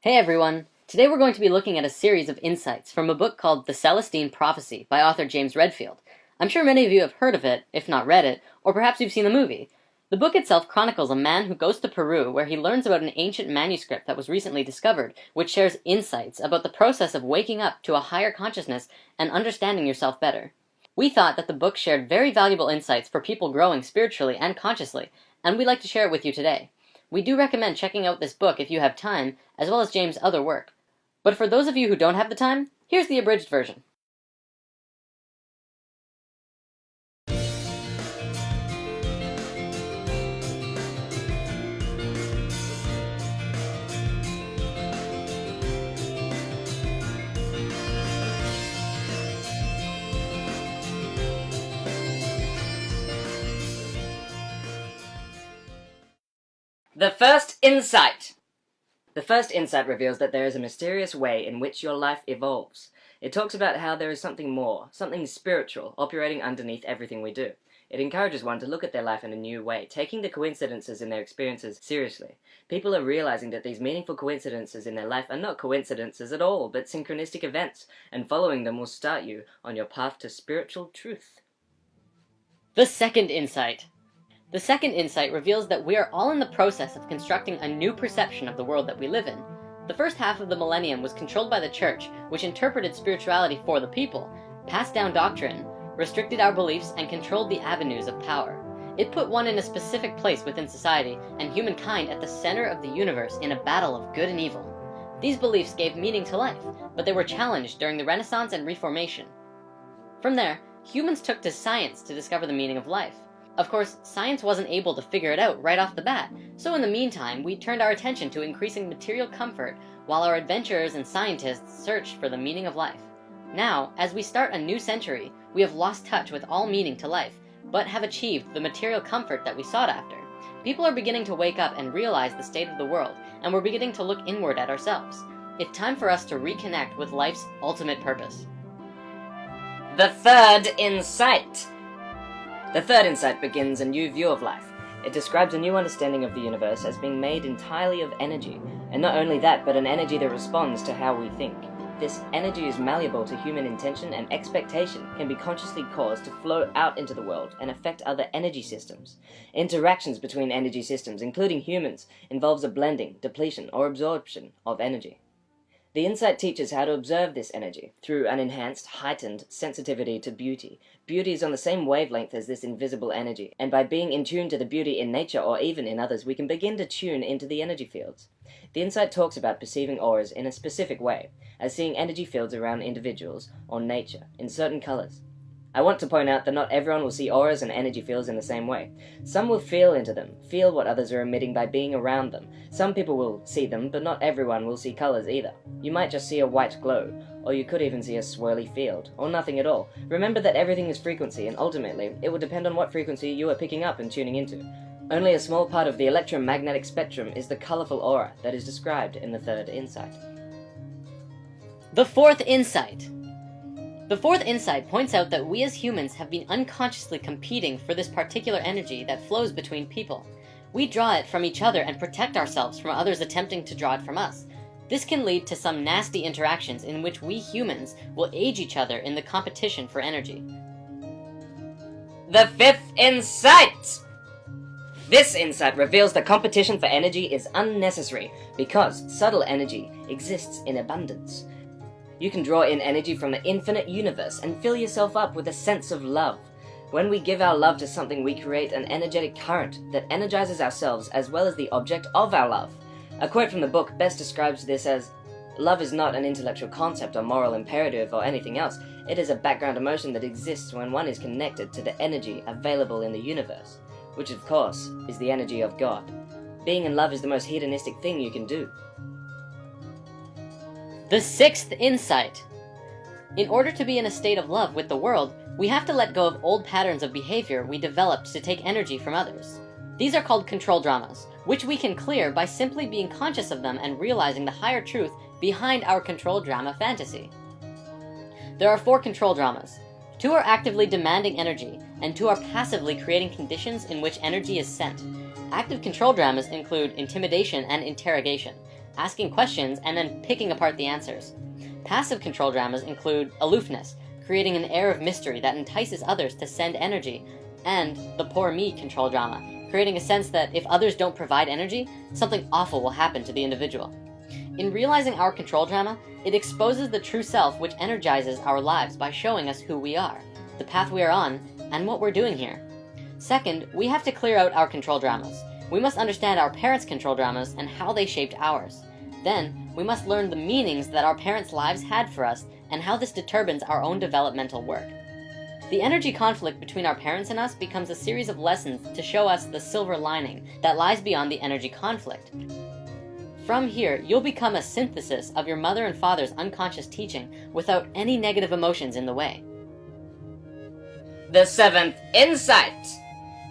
Hey everyone! Today we're going to be looking at a series of insights from a book called The Celestine Prophecy by author James Redfield. I'm sure many of you have heard of it, if not read it, or perhaps you've seen the movie. The book itself chronicles a man who goes to Peru where he learns about an ancient manuscript that was recently discovered, which shares insights about the process of waking up to a higher consciousness and understanding yourself better. We thought that the book shared very valuable insights for people growing spiritually and consciously, and we'd like to share it with you today. We do recommend checking out this book if you have time, as well as James' other work. But for those of you who don't have the time, here's the abridged version. The first insight! The first insight reveals that there is a mysterious way in which your life evolves. It talks about how there is something more, something spiritual, operating underneath everything we do. It encourages one to look at their life in a new way, taking the coincidences in their experiences seriously. People are realizing that these meaningful coincidences in their life are not coincidences at all, but synchronistic events, and following them will start you on your path to spiritual truth. The second insight. The second insight reveals that we are all in the process of constructing a new perception of the world that we live in. The first half of the millennium was controlled by the church, which interpreted spirituality for the people, passed down doctrine, restricted our beliefs, and controlled the avenues of power. It put one in a specific place within society, and humankind at the center of the universe in a battle of good and evil. These beliefs gave meaning to life, but they were challenged during the Renaissance and Reformation. From there, humans took to science to discover the meaning of life. Of course, science wasn't able to figure it out right off the bat, so in the meantime, we turned our attention to increasing material comfort while our adventurers and scientists searched for the meaning of life. Now, as we start a new century, we have lost touch with all meaning to life, but have achieved the material comfort that we sought after. People are beginning to wake up and realize the state of the world, and we're beginning to look inward at ourselves. It's time for us to reconnect with life's ultimate purpose. The third insight! The third insight begins a new view of life. It describes a new understanding of the universe as being made entirely of energy, and not only that, but an energy that responds to how we think. This energy is malleable to human intention, and expectation can be consciously caused to flow out into the world and affect other energy systems. Interactions between energy systems, including humans, involves a blending, depletion, or absorption of energy. The insight teaches how to observe this energy through an enhanced, heightened sensitivity to beauty. Beauty is on the same wavelength as this invisible energy, and by being in tune to the beauty in nature or even in others, we can begin to tune into the energy fields. The insight talks about perceiving auras in a specific way, as seeing energy fields around individuals or nature in certain colors. I want to point out that not everyone will see auras and energy fields in the same way. Some will feel into them, feel what others are emitting by being around them. Some people will see them, but not everyone will see colors either. You might just see a white glow, or you could even see a swirly field, or nothing at all. Remember that everything is frequency, and ultimately, it will depend on what frequency you are picking up and tuning into. Only a small part of the electromagnetic spectrum is the colorful aura that is described in the third insight. The fourth insight. The fourth insight points out that we as humans have been unconsciously competing for this particular energy that flows between people. We draw it from each other and protect ourselves from others attempting to draw it from us. This can lead to some nasty interactions in which we humans will age each other in the competition for energy. The fifth insight! This insight reveals that competition for energy is unnecessary because subtle energy exists in abundance. You can draw in energy from the infinite universe and fill yourself up with a sense of love. When we give our love to something, we create an energetic current that energizes ourselves as well as the object of our love. A quote from the book best describes this as, "Love is not an intellectual concept or moral imperative or anything else. It is a background emotion that exists when one is connected to the energy available in the universe, which of course is the energy of God. Being in love is the most hedonistic thing you can do." The sixth insight. In order to be in a state of love with the world, we have to let go of old patterns of behavior we developed to take energy from others. These are called control dramas, which we can clear by simply being conscious of them and realizing the higher truth behind our control drama fantasy. There are 4 control dramas. 2 are actively demanding energy, and 2 are passively creating conditions in which energy is sent. Active control dramas include intimidation and interrogation. asking questions and then picking apart the answers. Passive control dramas include aloofness, creating an air of mystery that entices others to send energy, and the poor me control drama, creating a sense that if others don't provide energy, something awful will happen to the individual. In realizing our control drama, it exposes the true self which energizes our lives by showing us who we are, the path we are on, and what we're doing here. Second, we have to clear out our control dramas. We must understand our parents' control dramas and how they shaped ours. Then, we must learn the meanings that our parents' lives had for us and how this determines our own developmental work. The energy conflict between our parents and us becomes a series of lessons to show us the silver lining that lies beyond the energy conflict. From here, you'll become a synthesis of your mother and father's unconscious teaching without any negative emotions in the way. The seventh insight!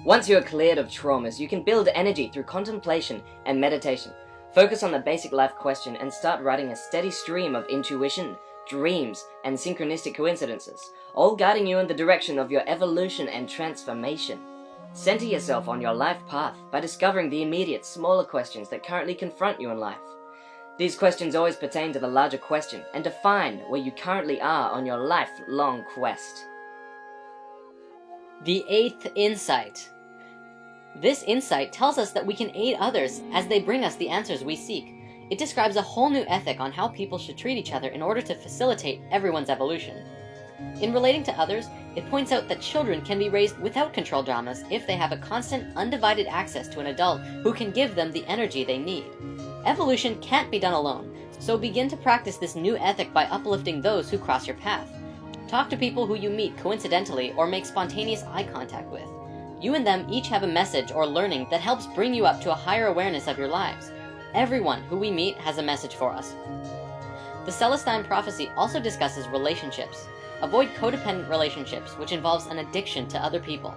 Once you are cleared of traumas, you can build energy through contemplation and meditation. Focus on the basic life question and start writing a steady stream of intuition, dreams, and synchronistic coincidences, all guiding you in the direction of your evolution and transformation. Center yourself on your life path by discovering the immediate, smaller questions that currently confront you in life. These questions always pertain to the larger question and define where you currently are on your lifelong quest. The eighth insight. This insight tells us that we can aid others as they bring us the answers we seek. It describes a whole new ethic on how people should treat each other in order to facilitate everyone's evolution. In relating to others, it points out that children can be raised without control dramas if they have a constant, undivided access to an adult who can give them the energy they need. Evolution can't be done alone, so begin to practice this new ethic by uplifting those who cross your path. Talk to people who you meet coincidentally or make spontaneous eye contact with. You and them each have a message or learning that helps bring you up to a higher awareness of your lives. Everyone who we meet has a message for us. The Celestine Prophecy also discusses relationships. Avoid codependent relationships, which involves an addiction to other people.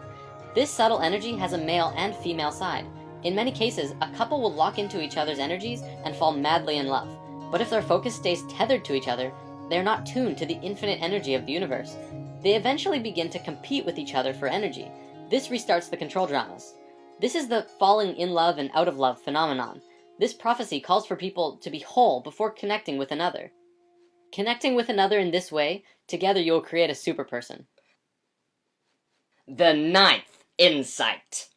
This subtle energy has a male and female side. In many cases, a couple will lock into each other's energies and fall madly in love. But if their focus stays tethered to each other, they are not tuned to the infinite energy of the universe. They eventually begin to compete with each other for energy. This restarts the control dramas. This is the falling in love and out of love phenomenon. This prophecy calls for people to be whole before connecting with another. Connecting with another in this way, together you will create a super person. The ninth insight.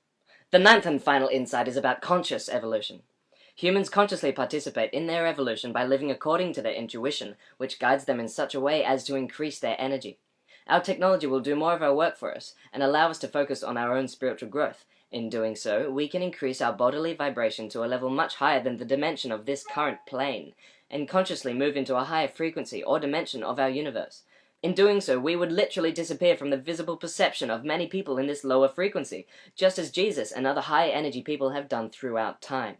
The ninth and final insight is about conscious evolution. Humans consciously participate in their evolution by living according to their intuition, which guides them in such a way as to increase their energy. Our technology will do more of our work for us and allow us to focus on our own spiritual growth. In doing so, we can increase our bodily vibration to a level much higher than the dimension of this current plane, and consciously move into a higher frequency or dimension of our universe. In doing so, we would literally disappear from the visible perception of many people in this lower frequency, just as Jesus and other higher energy people have done throughout time.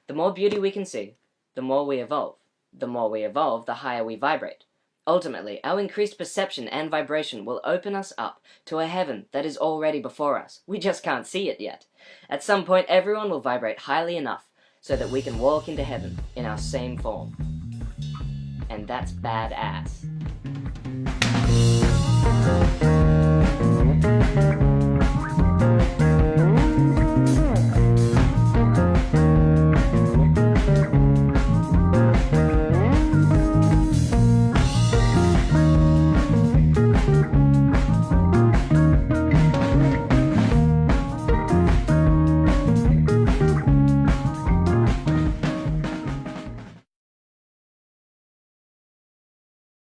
The more beauty we can see, the more we evolve. The more we evolve, the higher we vibrate. Ultimately, our increased perception and vibration will open us up to a heaven that is already before us. We just can't see it yet. At some point, everyone will vibrate highly enough so that we can walk into heaven in our same form. And that's badass.